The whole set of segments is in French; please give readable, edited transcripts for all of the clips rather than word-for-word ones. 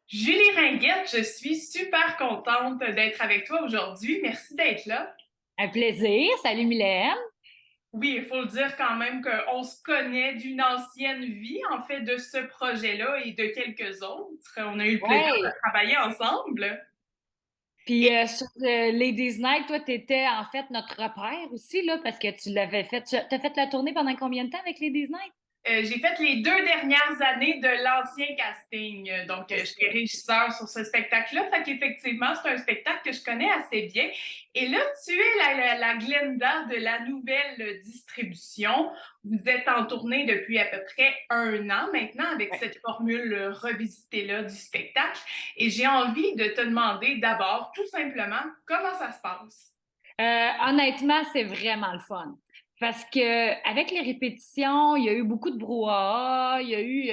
Julie Ringuette, je suis super contente d'être avec toi aujourd'hui. Merci d'être là. Un plaisir. Salut Mylène. Oui, il faut le dire quand même qu'on se connaît d'une ancienne vie, en fait, de ce projet-là et de quelques autres. On a eu le plaisir de Ouais. travailler ensemble. Puis Et sur Ladies Night, toi, tu étais en fait notre repère aussi, là, parce que tu l'avais fait. Tu as fait la tournée pendant combien de temps avec Ladies Night? j'ai fait les 2 dernières années de l'ancien casting. Donc, C'est j'étais ça. régisseur sur ce spectacle-là. Fait qu'effectivement, c'est un spectacle que je connais assez bien. Et là, tu es la Glenda de la nouvelle distribution. Vous êtes en tournée depuis à peu près 1 an maintenant avec Ouais. cette formule revisitée-là du spectacle. Et j'ai envie de te demander d'abord, tout simplement, comment ça se passe? Honnêtement, c'est vraiment le fun. Parce que avec les répétitions, il y a eu beaucoup de brouhaha, il y a eu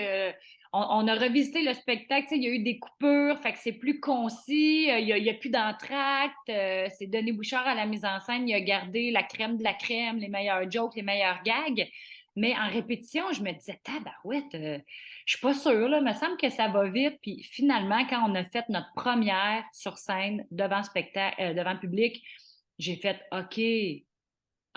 on a revisité le spectacle, tu sais, il y a eu des coupures, fait que c'est plus concis, il y a plus d'entracte, c'est Denis Bouchard à la mise en scène, il a gardé la crème de la crème, les meilleurs jokes, les meilleurs gags. Mais en répétition, je me disais, tabarouette, je suis pas sûre, là, il me semble que ça va vite. Puis finalement, quand on a fait notre première sur scène devant spectacle, devant le public, j'ai fait OK,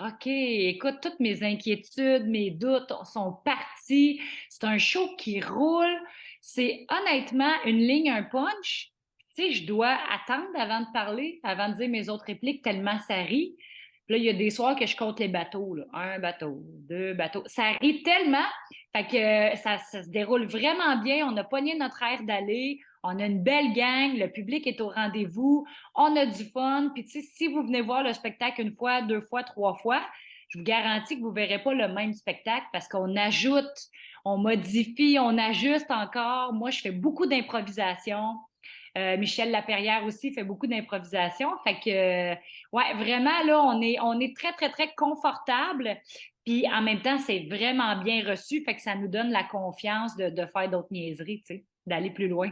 OK, écoute, toutes mes inquiétudes, mes doutes sont partis. C'est un show qui roule. C'est honnêtement une ligne, un punch. Tu sais, je dois attendre avant de parler, avant de dire mes autres répliques, tellement ça rit. Puis là, il y a des soirs que je compte les bateaux, là. Un bateau, deux bateaux. Ça rit tellement. Fait que ça se déroule vraiment bien. On a pogné notre air d'aller. On a une belle gang. Le public est au rendez-vous. On a du fun. Puis, tu sais, si vous venez voir le spectacle une fois, deux fois, trois fois, je vous garantis que vous verrez pas le même spectacle parce qu'on ajoute, on modifie, on ajuste encore. Moi, je fais beaucoup d'improvisation. Michel Laperrière aussi fait beaucoup d'improvisation. Fait que, ouais, vraiment, là, on est très, très, très confortable. Puis en même temps, c'est vraiment bien reçu. Fait que ça nous donne la confiance de faire d'autres niaiseries, tu sais, d'aller plus loin.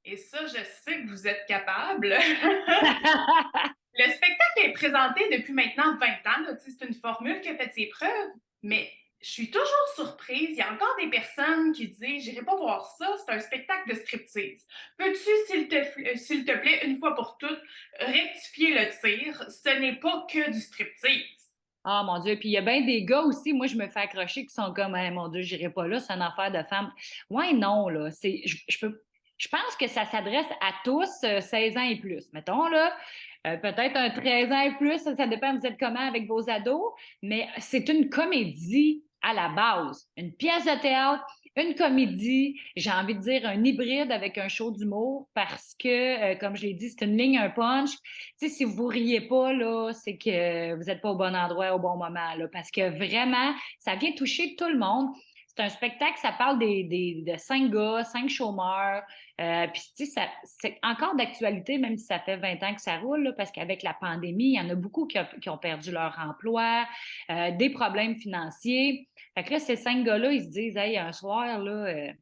Et ça, je sais que vous êtes capable. Le spectacle est présenté depuis maintenant 20 ans. Là. C'est une formule qui a fait ses preuves, mais je suis toujours surprise. Il y a encore des personnes qui disent j'irai pas voir ça, c'est un spectacle de striptease. Peux-tu, s'il te plaît, une fois pour toutes, rectifier le tir? Ce n'est pas que du striptease. Ah, mon Dieu. Puis il y a bien des gars aussi, moi, je me fais accrocher qui sont comme, hey, mon Dieu, j'irai pas là, c'est une affaire de femme. Ouais, non, là. Je pense que ça s'adresse à tous, 16 ans et plus. Mettons, là, peut-être un 13 ans et plus, ça dépend, vous êtes comment avec vos ados, mais c'est une comédie à la base. Une pièce de théâtre, une comédie, j'ai envie de dire un hybride avec un show d'humour parce que, comme je l'ai dit, c'est une ligne, un punch. Tu sais, si vous riez pas, là, c'est que vous n'êtes pas au bon endroit au bon moment, là, parce que vraiment, ça vient toucher tout le monde. C'est un spectacle, ça parle de 5 gars, 5 chômeurs. Puis, tu sais, c'est encore d'actualité, même si ça fait 20 ans que ça roule, là, parce qu'avec la pandémie, il y en a beaucoup qui ont perdu leur emploi, des problèmes financiers. Fait que là, ces 5 gars-là, ils se disent, hey, un soir, là,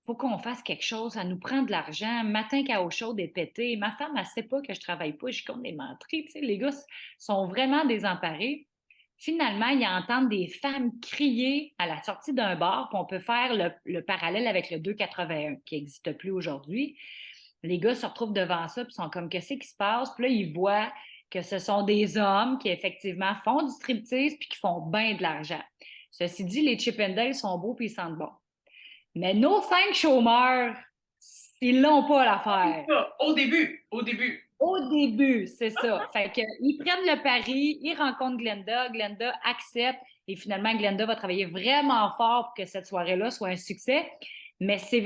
faut qu'on fasse quelque chose, ça nous prend de l'argent. Matin qu'à eau chaude est pété. Ma femme, elle sait pas que je travaille pas, je compte des menteries. Tu sais, les gars sont vraiment désemparés. Finalement, ils entendent des femmes crier à la sortie d'un bar, puis on peut faire le parallèle avec le 281 qui n'existe plus aujourd'hui. Les gars se retrouvent devant ça, puis sont comme, qu'est-ce qui se passe? Puis là, ils voient que ce sont des hommes qui, effectivement, font du striptease puis qui font bien de l'argent. Ceci dit, les Chippendales sont beaux puis ils sentent bon. Mais nos 5 chômeurs, ils l'ont pas l'affaire. Au début, au début. Au début, c'est ça. Fait que, ils prennent le pari, ils rencontrent Glenda, Glenda accepte et finalement, Glenda va travailler vraiment fort pour que cette soirée-là soit un succès. Mais c'est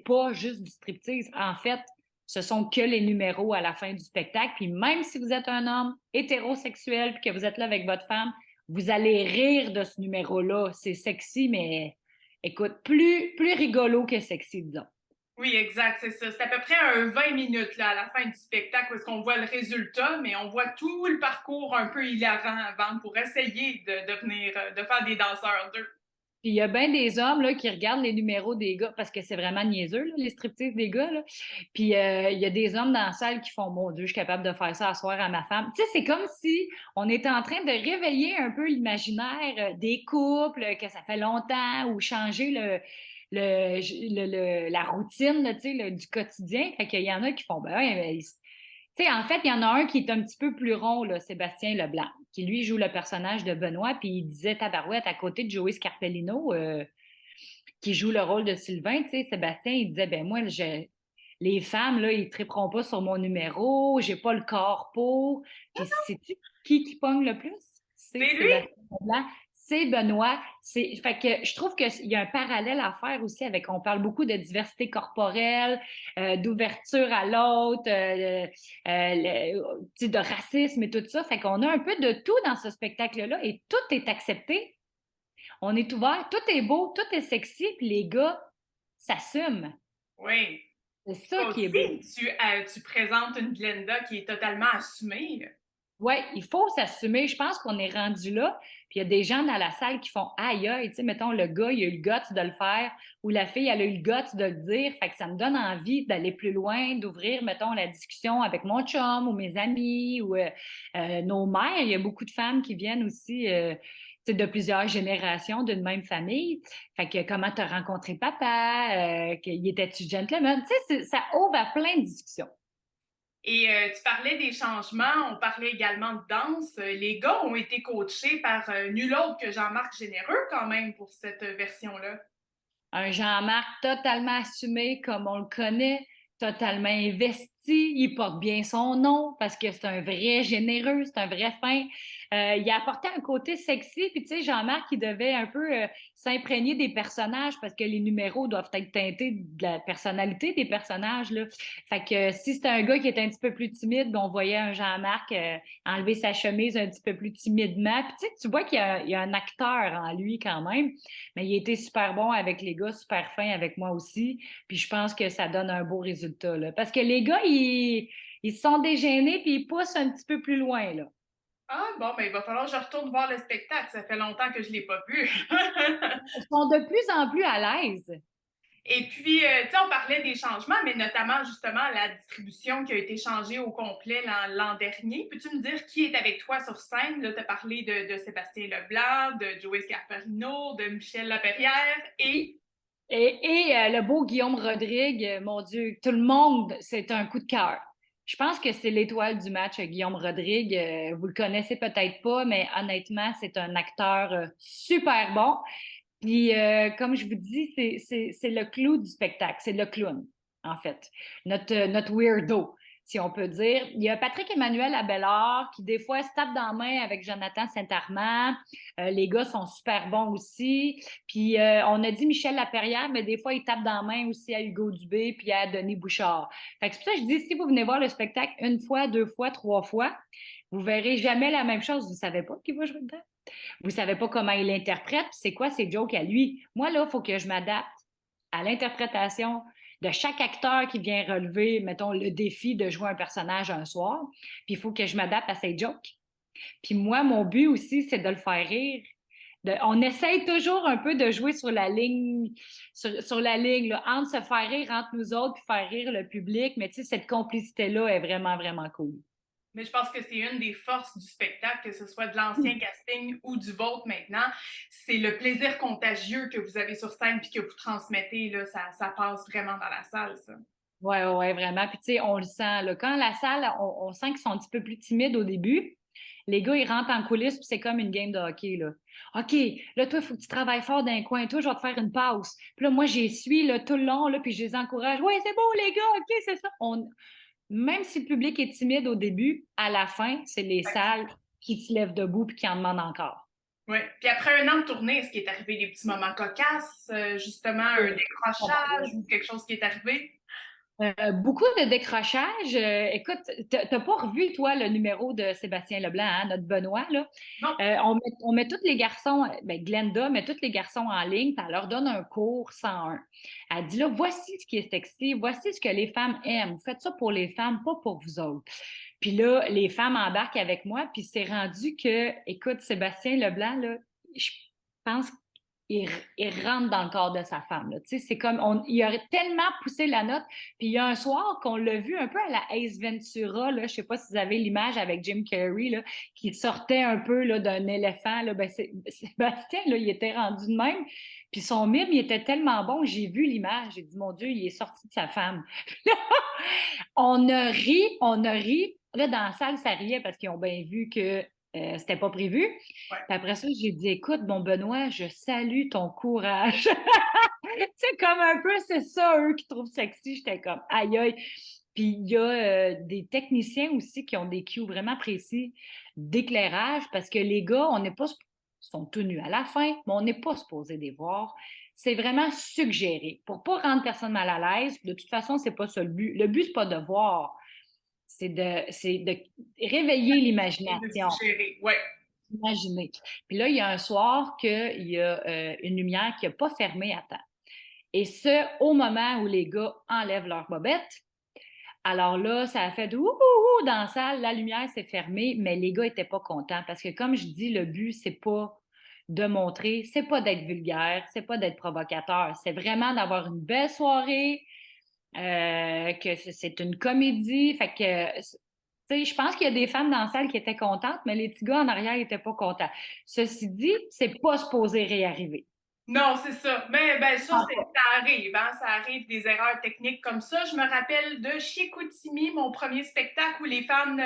pas juste du striptease. En fait, ce sont que les numéros à la fin du spectacle. Puis même si vous êtes un homme hétérosexuel puis que vous êtes là avec votre femme, vous allez rire de ce numéro-là. C'est sexy, mais écoute, plus rigolo que sexy, disons. Oui, exact, c'est ça. C'est à peu près un 20 minutes là, à la fin du spectacle où est-ce qu'on voit le résultat, mais on voit tout le parcours un peu hilarant avant pour essayer de devenir, de faire des danseurs d'eux. Puis il y a bien des hommes là, qui regardent les numéros des gars parce que c'est vraiment niaiseux, là, les striptease des gars. Là. Puis il y a des hommes dans la salle qui font Mon Dieu, je suis capable de faire ça à soir à ma femme. Tu sais, c'est comme si on était en train de réveiller un peu l'imaginaire des couples, que ça fait longtemps, ou changer la routine là, tu sais, du quotidien. Fait qu'il y en a qui font ben, ouais, tu sais, en fait, il y en a un qui est un petit peu plus rond, là, Sébastien Leblanc, qui lui joue le personnage de Benoît, puis il disait tabarouette à côté de Joey Scarpellino, qui joue le rôle de Sylvain, tu sais, Sébastien, il disait, ben moi, les femmes, là, ils ne triperont pas sur mon numéro, j'ai pas le corps pour. Puis sais-tu qui pogne le plus? C'est C'est lui? Sébastien Leblanc. C'est Benoît. Fait que je trouve qu'il y a un parallèle à faire aussi avec, on parle beaucoup de diversité corporelle, d'ouverture à l'autre, tu sais, de racisme et tout ça. Fait qu'on a un peu de tout dans ce spectacle-là et tout est accepté. On est ouvert, tout est beau, tout est sexy, puis les gars s'assument. Oui. C'est ça Toi qui est beau. aussi, tu présentes une Glenda qui est totalement assumée. Oui, il faut s'assumer. Je pense qu'on est rendu là. Puis il y a des gens dans la salle qui font aïe, aïe, tu sais, mettons, le gars, il a eu le guts de le faire ou la fille, elle a eu le guts de le dire. Fait que ça me donne envie d'aller plus loin, d'ouvrir, mettons, la discussion avec mon chum ou mes amis ou nos mères. Il y a beaucoup de femmes qui viennent aussi. Tu sais, de plusieurs générations d'une même famille. Fait que comment t'as rencontré papa, qu'il était-tu gentleman, tu sais, ça ouvre à plein de discussions. Et tu parlais des changements, on parlait également de danse. Les gars ont été coachés par nul autre que Jean-Marc Généreux quand même pour cette version-là. Un Jean-Marc totalement assumé comme on le connaît, totalement investi. Il porte bien son nom parce que c'est un vrai généreux, c'est un vrai fin. Il a apporté un côté sexy. Puis, tu sais, Jean-Marc, il devait un peu s'imprégner des personnages parce que les numéros doivent être teintés de la personnalité des personnages, là. Fait que si c'était un gars qui était un petit peu plus timide, ben, on voyait un Jean-Marc enlever sa chemise un petit peu plus timidement. Puis, tu sais, tu vois qu'il y a un acteur en lui quand même. Mais il a été super bon avec les gars, super fin avec moi aussi. Puis je pense que ça donne un beau résultat, là. Parce que les gars, ils se sont déjeunés puis ils poussent un petit peu plus loin, là. Ah bon, ben il va falloir que je retourne voir le spectacle. Ça fait longtemps que je ne l'ai pas vu. Ils sont de plus en plus à l'aise. Et puis, tu sais, on parlait des changements, mais notamment justement la distribution qui a été changée au complet l'an dernier. Peux-tu me dire qui est avec toi sur scène? Là, tu as parlé de Sébastien Leblanc, de Joey Scarparino, de Michel Laperrière et... Et le beau Guillaume Rodrigue, mon Dieu, tout le monde, c'est un coup de cœur. Je pense que c'est l'étoile du match, Guillaume Rodrigue. Vous le connaissez peut-être pas, mais honnêtement, c'est un acteur super bon. Puis, comme je vous dis, c'est le clou du spectacle, c'est le clown, en fait, notre weirdo, si on peut dire. Il y a Patrick Emmanuel Abelard qui, des fois, se tape dans la main avec Jonathan Saint-Armand. Les gars sont super bons aussi. Puis, on a dit Michel Laperrière, mais des fois, il tape dans la main aussi à Hugo Dubé puis à Denis Bouchard. Fait que c'est pour ça que je dis, si vous venez voir le spectacle une fois, deux fois, trois fois, vous verrez jamais la même chose. Vous savez pas qui va jouer dedans. Vous savez pas comment il interprète, c'est quoi ses jokes à lui. Moi, là, il faut que je m'adapte à l'interprétation de chaque acteur qui vient relever, mettons, le défi de jouer un personnage un soir. Puis il faut que je m'adapte à ses jokes. Puis moi, mon but aussi, c'est de le faire rire. On essaye toujours un peu de jouer sur la ligne, sur la ligne, là, entre se faire rire entre nous autres puis faire rire le public. Mais tu sais, cette complicité-là est vraiment, vraiment cool. Mais je pense que c'est une des forces du spectacle, que ce soit de l'ancien casting ou du vôtre maintenant. C'est le plaisir contagieux que vous avez sur scène puis que vous transmettez, là, ça passe vraiment dans la salle, ça. Oui, ouais, ouais, vraiment. Puis, tu sais, on le sent, là. Quand la salle, on sent qu'ils sont un petit peu plus timides au début, les gars, ils rentrent en coulisses, puis c'est comme une game de hockey, là. OK, là, toi, il faut que tu travailles fort d'un coin. Toi, je vais te faire une pause. Puis là, moi, j'y suis, là, tout le long, là, puis je les encourage. Oui, c'est beau, les gars, OK, c'est ça. Même si le public est timide au début, à la fin, c'est les salles qui se lèvent debout puis qui en demandent encore. Oui. Puis après un an de tournée, est-ce qu'il est arrivé des petits moments cocasses, justement, un décrochage ou quelque chose qui est arrivé? Beaucoup de décrochage. Écoute, t'as pas revu, toi, le numéro de Sébastien Leblanc, hein, notre Benoît, là? Non. On met tous les garçons, ben Glenda met tous les garçons en ligne, puis elle leur donne un cours 101. Elle dit là, voici ce qui est sexy, voici ce que les femmes aiment. Vous faites ça pour les femmes, pas pour vous autres. Puis là, les femmes embarquent avec moi, puis c'est rendu que, écoute, Sébastien Leblanc, là, je pense il rentre dans le corps de sa femme. Là. Tu sais, c'est comme, il aurait tellement poussé la note. Puis il y a un soir qu'on l'a vu un peu à la Ace Ventura, là, je sais pas si vous avez l'image avec Jim Carrey, là, qui sortait un peu là, d'un éléphant. Là, ben, Sébastien, là, il était rendu de même. Puis son mime, il était tellement bon, j'ai vu l'image, j'ai dit, mon Dieu, il est sorti de sa femme. On a ri, on a ri. Là, dans la salle, ça riait parce qu'ils ont bien vu que c'était pas prévu. Ouais. Puis après ça, j'ai dit, écoute, mon Benoît, je salue ton courage. C'est comme un peu, c'est ça, eux qui trouvent sexy. J'étais comme, aïe, aïe. Puis il y a des techniciens aussi qui ont des cues vraiment précis d'éclairage parce que les gars, on n'est pas, sont tenus à la fin, mais on n'est pas supposé les voir. C'est vraiment suggéré pour pas rendre personne mal à l'aise. De toute façon, c'est pas ça le but. Le but, c'est pas de voir, c'est de réveiller l'imagination. Ouais. Imaginer. Puis là, il y a un soir qu'il y a une lumière qui n'a pas fermé à temps. Et ce, au moment où les gars enlèvent leur bobette. Alors là, ça a fait ouh, ouh, ouh dans la salle, la lumière s'est fermée, mais les gars n'étaient pas contents parce que, comme je dis, le but, c'est pas de montrer, c'est pas d'être vulgaire, c'est pas d'être provocateur, c'est vraiment d'avoir une belle soirée, que c'est une comédie. Fait que, tu sais, je pense qu'il y a des femmes dans la salle qui étaient contentes, mais les petits gars en arrière n'étaient pas contents. Ceci dit, c'est pas supposé réarriver. Non, c'est ça. Mais ben, ça, Ah, ça arrive, hein? Ça arrive des erreurs techniques comme ça. Je me rappelle de Chicoutimi, mon premier spectacle où les femmes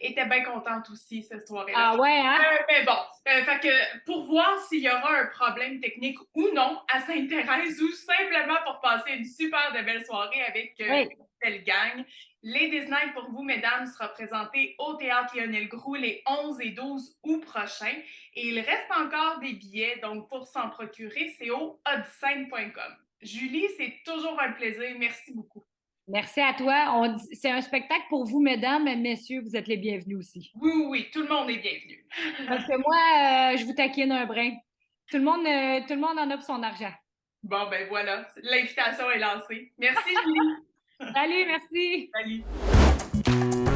étaient bien contentes aussi cette soirée-là. ah ouais, hein? Mais bon, fait que pour voir s'il y aura un problème technique ou non à Sainte-Thérèse ou simplement pour passer une super de belle soirée avec Oui. une belle gang, Ladies Night pour vous, mesdames, sera présenté au Théâtre Lionel Groulx les 11 et 12 août prochains. Et il reste encore des billets, donc pour s'en procurer, c'est au odscène.com. Julie, c'est toujours un plaisir. Merci beaucoup. Merci à toi. C'est un spectacle pour vous, mesdames, mais messieurs, vous êtes les bienvenus aussi. Oui, oui, oui, tout le monde est bienvenu. Parce que moi, je vous taquine un brin. Tout le monde en a pour son argent. Bon, ben voilà, l'invitation est lancée. Merci, Julie. Salut, merci. Salut.